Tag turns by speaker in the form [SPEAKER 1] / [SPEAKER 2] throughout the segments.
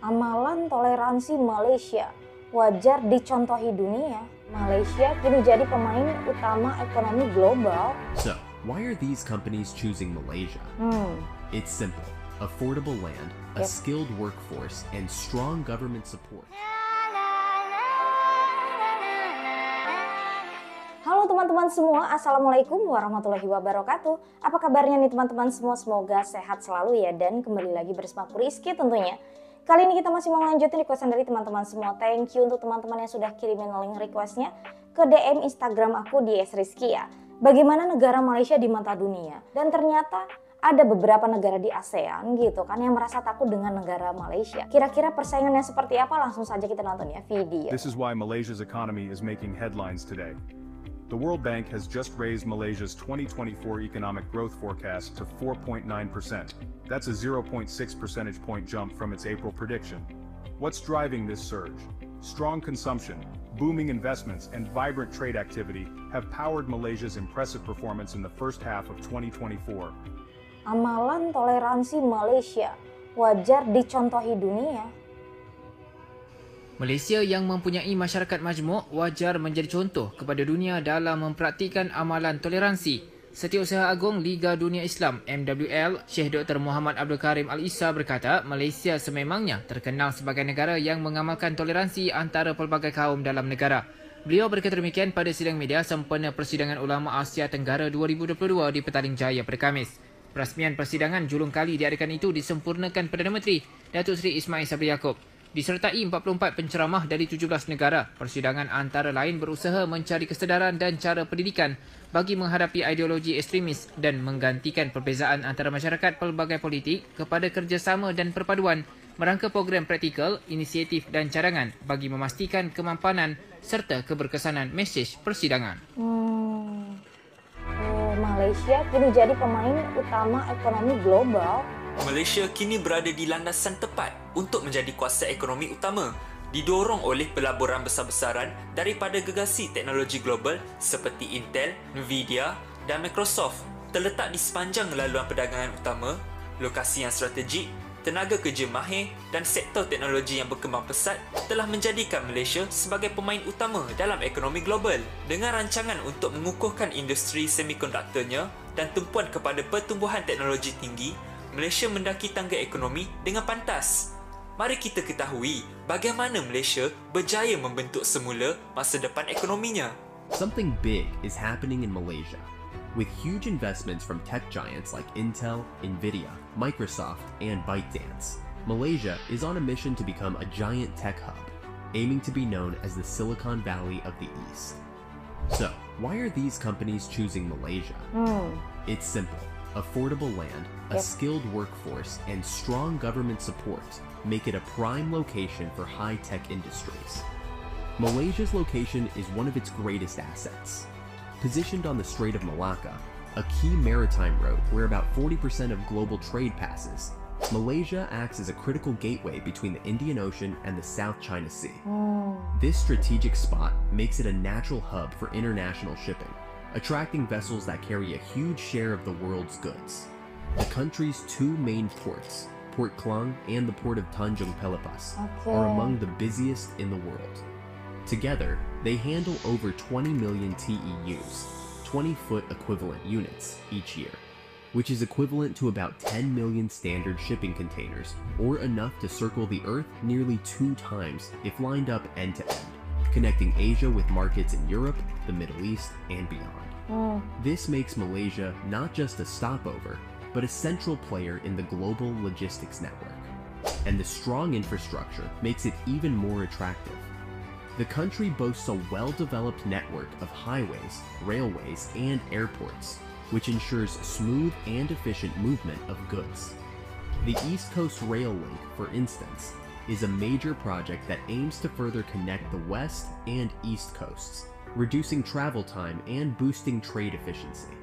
[SPEAKER 1] Amalan toleransi Malaysia wajar dicontohi dunia. Malaysia kini jadi pemain utama ekonomi global.
[SPEAKER 2] So, why are these companies choosing Malaysia? It's simple. Affordable land, a skilled workforce, and strong government support.
[SPEAKER 1] Halo teman-teman semua, Assalamualaikum warahmatullahi wabarakatuh. Apa kabarnya nih teman-teman semua? Semoga sehat selalu ya, dan kembali lagi bersama aku Rizky tentunya. Kali ini kita masih mau lanjutin requestan dari teman-teman semua. Thank you untuk teman-teman yang sudah kirimin link requestnya ke DM Instagram aku di @rizky ya. Bagaimana negara Malaysia di mata dunia? Dan ternyata ada beberapa negara di ASEAN gitu kan yang merasa takut dengan negara Malaysia. Kira-kira persaingannya seperti apa? Langsung saja kita nonton ya video.
[SPEAKER 3] This is why Malaysia's economy is making headlines today. The World Bank has just raised Malaysia's 2024 economic growth forecast to 4.9%. That's a 0.6 percentage point jump from its April prediction. What's driving this surge? Strong consumption, booming investments, and vibrant trade activity have powered Malaysia's impressive performance in the first half of 2024.
[SPEAKER 1] Amalan toleransi Malaysia wajar dicontohi dunia.
[SPEAKER 4] Malaysia yang mempunyai masyarakat majmuk wajar menjadi contoh kepada dunia dalam mempraktikkan amalan toleransi. Setiausaha Agung Liga Dunia Islam MWL, Syekh Dr. Muhammad Abdul Karim Al-Issa berkata, Malaysia sememangnya terkenal sebagai negara yang mengamalkan toleransi antara pelbagai kaum dalam negara. Beliau berkata demikian pada sidang media sempena Persidangan Ulama Asia Tenggara 2022 di Petaling Jaya pada Khamis. Perasmian persidangan julung kali diadakan itu disempurnakan Perdana Menteri Datuk Seri Ismail Sabri Yaakob. Disertai 44 penceramah dari 17 negara, persidangan antara lain berusaha mencari kesedaran dan cara pendidikan bagi menghadapi ideologi ekstremis dan menggantikan perbezaan antara masyarakat pelbagai politik kepada kerjasama dan perpaduan merangka program praktikal, inisiatif dan cadangan bagi memastikan kemampanan serta keberkesanan mesej persidangan.
[SPEAKER 1] Malaysia kini jadi pemain utama ekonomi global.
[SPEAKER 5] Malaysia kini berada di landasan tepat untuk menjadi kuasa ekonomi utama, didorong oleh pelaburan besar-besaran daripada gegasi teknologi global seperti Intel, Nvidia dan Microsoft. Terletak di sepanjang laluan perdagangan utama, lokasi yang strategik, tenaga kerja mahir dan sektor teknologi yang berkembang pesat telah menjadikan Malaysia sebagai pemain utama dalam ekonomi global. Dengan rancangan untuk mengukuhkan industri semikonduktornya dan tumpuan kepada pertumbuhan teknologi tinggi, Malaysia mendaki tangga ekonomi dengan pantas. Mari kita ketahui bagaimana Malaysia berjaya membentuk semula masa depan ekonominya.
[SPEAKER 2] Something big is happening in Malaysia. With huge investments from tech giants like Intel, Nvidia, Microsoft, and ByteDance, Malaysia is on a mission to become a giant tech hub, aiming to be known as the Silicon Valley of the East. So, why are these companies choosing Malaysia? It's simple. Affordable land, a skilled workforce, and strong government support make it a prime location for high-tech industries. Malaysia's location is one of its greatest assets. Positioned on the Strait of Malacca, a key maritime route where about 40% of global trade passes, Malaysia acts as a critical gateway between the Indian Ocean and the South China Sea. This strategic spot makes it a natural hub for international shipping, attracting vessels that carry a huge share of the world's goods. The country's two main ports, Port Klang and the port of Tanjung Pelepas, are among the busiest in the world. Together, they handle over 20 million TEUs, 20-foot equivalent units, each year, which is equivalent to about 10 million standard shipping containers, or enough to circle the Earth nearly 2 times if lined up end-to-end, connecting Asia with markets in Europe, the Middle East, and beyond. This makes Malaysia not just a stopover, but a central player in the global logistics network. And the strong infrastructure makes it even more attractive. The country boasts a well-developed network of highways, railways, and airports, which ensures smooth and efficient movement of goods. The East Coast Rail Link, for instance, is a major project that aims to further connect the West and East Coasts, reducing travel time and boosting trade efficiency.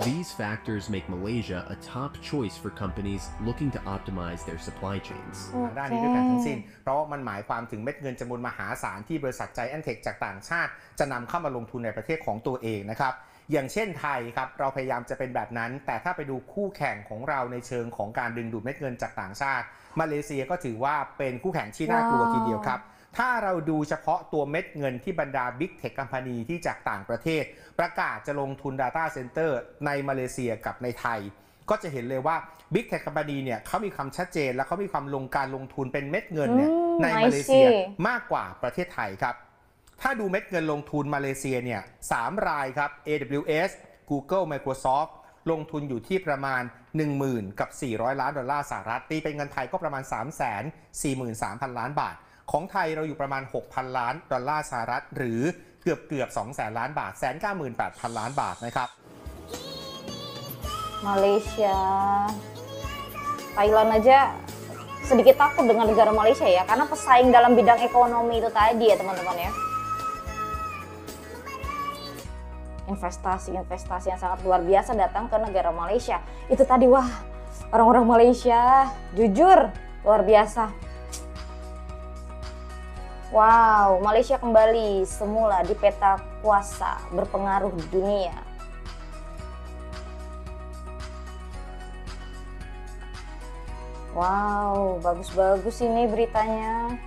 [SPEAKER 2] These factors make Malaysia a top choice for companies looking to optimize their supply chains.
[SPEAKER 6] ด้านนี้ด้วยกันทั้งสิ้นเพราะมันหมายความถึงเม็ดเงินจำนวนมหาศาลที่บริษัทไจแอนเทคจากต่างชาติจะนำเข้ามาลงทุนในประเทศของตัวเองนะครับอย่างเช่นไทยครับเราพยายามจะเป็นแบบนั้นแต่ถ้าไปดูคู่แข่งของเราในเชิงของการดึงดูดเม็ดเงินจากต่างชาติ มาเลเซียก็ถือว่าเป็นคู่แข่งที่น่ากลัวทีเดียวครับ ถ้าเราดูเฉพาะตัวเม็ดเงินที่บรรดา Big Tech Company ที่จากต่างประเทศประกาศจะลงทุน Data Center ในมาเลเซียกับในไทย ก็จะเห็นเลยว่า Big Tech Company เนี่ยเขามีความชัดเจนและเขามีความการลงทุนเป็นเม็ดเงินเนี่ยในมาเลเซียมากกว่าประเทศไทยครับ ถ้าดูเม็ดเงินลงทุนมาเลเซียเนี่ย3รายครับ AWS Google Microsoft ลงทุนอยู่ที่ประมาณ 10,000 กับ 400 ล้านดอลลาร์สหรัฐตีเป็นเงินไทยก็ประมาณ 343,000 ล้านบาทของไทยเราอยู่ประมาณ 6,000 ล้านดอลลาร์สหรัฐหรือเกือบ 200,000 ล้านบาท 198,000 ล้านบาทนะครับ
[SPEAKER 1] Malaysia, Thailand aja sedikit takut dengan negara Malaysia ya, karena pesaing dalam bidang ekonomi itu tadi ya teman-teman ya. Investasi yang sangat luar biasa datang ke negara Malaysia. Itu tadi wah, orang-orang Malaysia jujur luar biasa. Wow, Malaysia kembali semula di peta kuasa berpengaruh di dunia. Wow, bagus-bagus ini beritanya.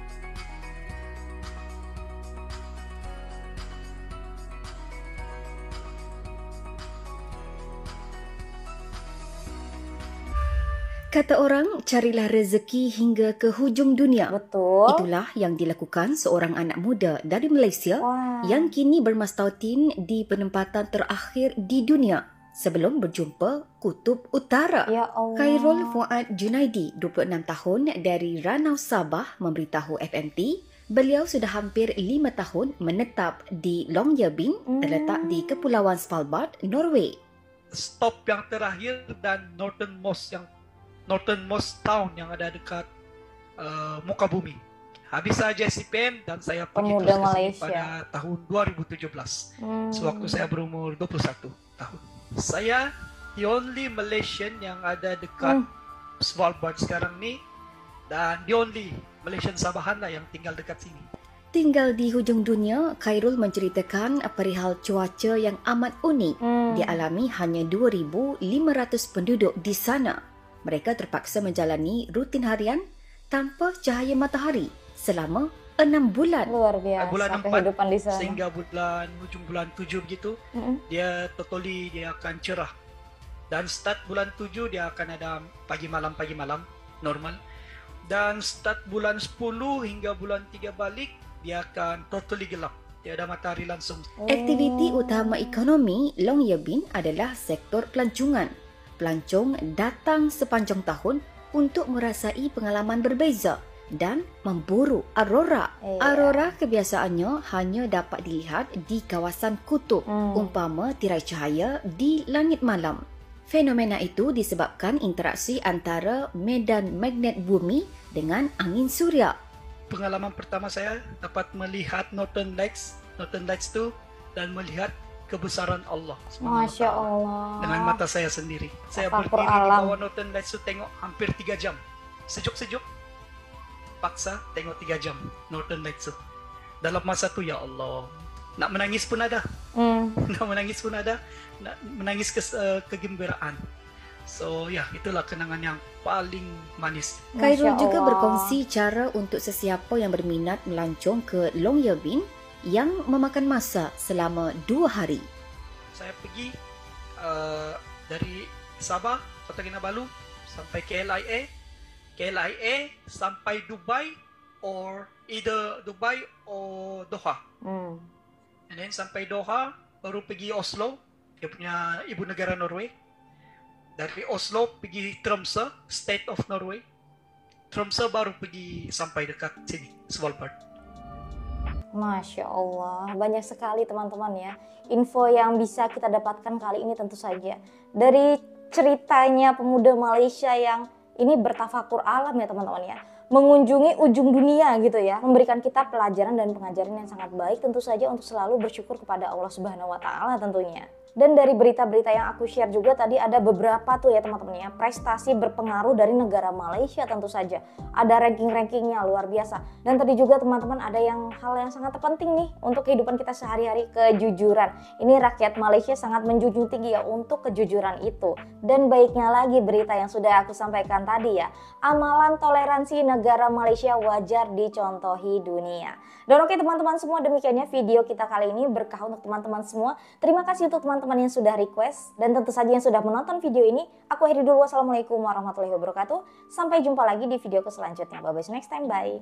[SPEAKER 7] Kata orang, carilah rezeki hingga ke hujung dunia.
[SPEAKER 1] Betul.
[SPEAKER 7] Itulah yang dilakukan seorang anak muda dari Malaysia
[SPEAKER 1] Wah.
[SPEAKER 7] yang kini bermastautin di penempatan terakhir di dunia sebelum berjumpa Kutub Utara.
[SPEAKER 1] Ya Allah.
[SPEAKER 7] Khairul Fuad Junaidi, 26 tahun dari Ranau Sabah, memberitahu FMT beliau sudah hampir 5 tahun menetap di Longyearbyen terletak di Kepulauan Svalbard, Norway.
[SPEAKER 8] Stop yang terakhir dan northernmost town yang ada dekat muka bumi. Habis saja SPM dan saya pergi
[SPEAKER 1] Pemuda
[SPEAKER 8] terus ke sini
[SPEAKER 1] Malaysia.
[SPEAKER 8] pada tahun 2017. Sewaktu saya berumur 21 tahun. Saya the only Malaysian yang ada dekat Svalbard sekarang ni dan the only Malaysian Sabahan lah yang tinggal dekat sini.
[SPEAKER 7] Tinggal di hujung dunia, Khairul menceritakan perihal cuaca yang amat unik. Dialami hanya 2,500 penduduk di sana. Mereka terpaksa menjalani rutin harian tanpa cahaya matahari selama 6 bulan.
[SPEAKER 1] Luar biasa
[SPEAKER 8] Bulan 4
[SPEAKER 1] kehidupan di sana.
[SPEAKER 8] sehingga ujung bulan 7 begitu, dia totally dia akan cerah. Dan start bulan 7 dia akan ada pagi malam normal. Dan start bulan 10 hingga bulan 3 balik dia akan totally gelap. Tiada matahari langsung.
[SPEAKER 7] Aktiviti utama ekonomi Longyearbyen adalah sektor pelancongan. Pelancong datang sepanjang tahun untuk merasai pengalaman berbeza dan memburu aurora. Aurora kebiasaannya hanya dapat dilihat di kawasan kutub, umpama tirai cahaya di langit malam. Fenomena itu disebabkan interaksi antara medan magnet bumi dengan angin suria.
[SPEAKER 8] Pengalaman pertama saya dapat melihat Northern Lights tu dan melihat kebesaran Allah.
[SPEAKER 1] Masya Allah.
[SPEAKER 8] Dengan mata saya sendiri. Saya
[SPEAKER 1] Tafakur
[SPEAKER 8] berdiri di
[SPEAKER 1] alam.
[SPEAKER 8] bawah Northern Lights tu tengok hampir 3 jam. Sejuk-sejuk. Paksa tengok 3 jam Northern Lights tu. Dalam masa tu ya Allah, nak menangis pun ada. Nak menangis pun ada. Nak menangis kegembiraan. So ya, itulah kenangan yang paling manis.
[SPEAKER 7] Khairul
[SPEAKER 1] Masya
[SPEAKER 7] juga
[SPEAKER 1] Allah.
[SPEAKER 7] berkongsi cara untuk sesiapa yang berminat melancong ke Longyearbyen yang memakan masa selama 2 hari.
[SPEAKER 8] Saya pergi dari Sabah, Kota Kinabalu sampai KLIA sampai Dubai or either Dubai or Doha. And then sampai Doha baru pergi Oslo, dia punya ibu negara Norway. Dari Oslo pergi Tromsø, State of Norway. Tromsø baru pergi sampai dekat sini, Svalbard.
[SPEAKER 1] Masya Allah, banyak sekali teman-teman ya info yang bisa kita dapatkan kali ini tentu saja dari ceritanya pemuda Malaysia yang ini bertafakur alam ya teman-teman ya, mengunjungi ujung dunia gitu ya, memberikan kita pelajaran dan pengajaran yang sangat baik tentu saja untuk selalu bersyukur kepada Allah Subhanahu wa Ta'ala tentunya. Dan dari berita-berita yang aku share juga tadi ada beberapa tuh ya teman-teman ya, prestasi berpengaruh dari negara Malaysia tentu saja. Ada ranking-rankingnya luar biasa. Dan tadi juga teman-teman ada hal yang sangat penting nih untuk kehidupan kita sehari-hari, kejujuran. Ini rakyat Malaysia sangat menjunjung tinggi ya untuk kejujuran itu. Dan baiknya lagi berita yang sudah aku sampaikan tadi ya, amalan toleransi negara Malaysia wajar dicontohi dunia. Dan oke teman-teman semua, demikiannya video kita kali ini, berkah untuk teman-teman semua. Terima kasih untuk teman-teman yang sudah request dan tentu saja yang sudah menonton video ini. Aku akhiri dulu, wassalamualaikum warahmatullahi wabarakatuh. Sampai jumpa lagi di videoku selanjutnya. Bye bye, see you next time, bye.